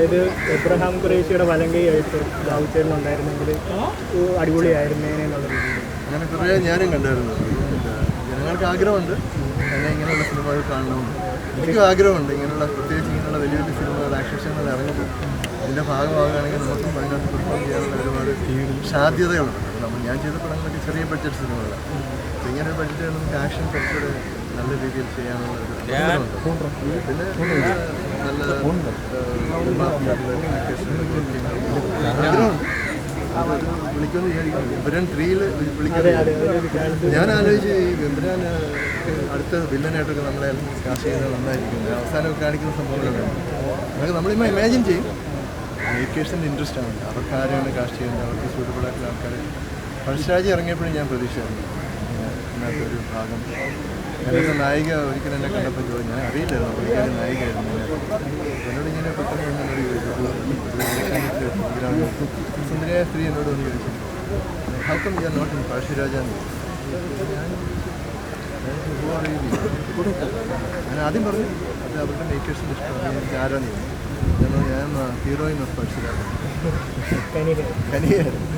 അതായത് എബ്രഹാം ഖുറേഷിയുടെ വലങ്കയായിട്ട് ബാബുച്ചേട്ടനുണ്ടായിരുന്നെങ്കിൽ അടിപൊളിയായിരുന്നേനെ എന്നുള്ള രീതിയിൽ അങ്ങനെ കുറേ ഞാനും കണ്ടായിരുന്നു. ജനങ്ങൾക്ക് ആഗ്രഹമുണ്ട് എന്നെ ഇങ്ങനെയുള്ള സിനിമകൾ കാണണമെന്ന്. എനിക്കും ആഗ്രഹമുണ്ട് ഇങ്ങനെയുള്ള, പ്രത്യേകിച്ച് ഇങ്ങനെയുള്ള വലിയ വലിയ സിനിമകൾ, ആക്ഷൻ സിനിമകൾ ഇറങ്ങുമ്പോൾ ഇതിൻ്റെ ഭാഗമാകുകയാണെങ്കിൽ നമുക്കും അതിനകത്ത് പെർഫോം ചെയ്യാനുള്ള ഒരുപാട് സാധ്യതകളുണ്ട്. ഞാൻ ചെയ്ത പടങ്ങളൊക്കെ ചെറിയ ബഡ്ജറ്റ് സിനിമകളാണ്. അപ്പോൾ ഇങ്ങനെ ബഡ്ജറ്റ് നമുക്ക് ആക്ഷൻ കുറച്ചുകൂടെ നല്ല രീതിയിൽ ചെയ്യാനുള്ള ഒരു അവസരമുണ്ട്. പിന്നെ നല്ല ആഗ്രഹമുണ്ട്. വിളിക്കുമെന്ന് വിചാരിക്കുന്നു. എമ്പുരാൻ 3 വിളിക്കുന്നത് ഞാൻ ആലോചിച്ച്, ഈ എമ്പുരാൻ അടുത്ത വില്ലനായിട്ടൊക്കെ നമ്മളെ കാസ്റ്റ് ചെയ്യുന്നത് നന്നായിരിക്കും. അവസാനമൊക്കെ കാണിക്കുന്ന സംഭവങ്ങളുണ്ട്. അതൊക്കെ നമ്മളിപ്പോൾ ഇമാജിൻ ചെയ്യും. മേക്കേഴ്സിൻ്റെ ഇൻട്രസ്റ്റ് ആണ്, അവർക്ക് ആരെയാണ് കാസ്റ്റ് ചെയ്യുന്നത്, അവർക്ക് സൂട്ടബിൾ ആയിട്ടുള്ള ആൾക്കാരെ. പഴശ്ശിരാജ ഇറങ്ങിയപ്പോഴും ഞാൻ പ്രതീക്ഷിച്ചായിരുന്നു ഇതിനകത്തൊരു ഭാഗം. ഞാനൊരു നായിക ഒരിക്കലും എന്നെ കണ്ടപ്പോൾ ചോദിച്ചു, ഞാൻ അറിയില്ലായിരുന്നു പുള്ളിക്കാരി നായികയായിരുന്നു. എന്നോട് ഇങ്ങനെ പെട്ടെന്ന് എന്നോട് ചോദിച്ചു, സുന്ദരിയായ സ്ത്രീ എന്നോട് വന്ന് ചോദിച്ചു, how come you are not in Pazhassiraja എന്ന്. ഞാൻ ആദ്യം പറഞ്ഞു അത് അവരുടെ മേക്കേഴ്സിൻ്റെ ഇഷ്ടമാണ്, ആരാന്ന്. ഞാൻ ഹീറോയിൻ ഓഫ് പഴശ്ശിരാജ, കനിയായിരുന്നു.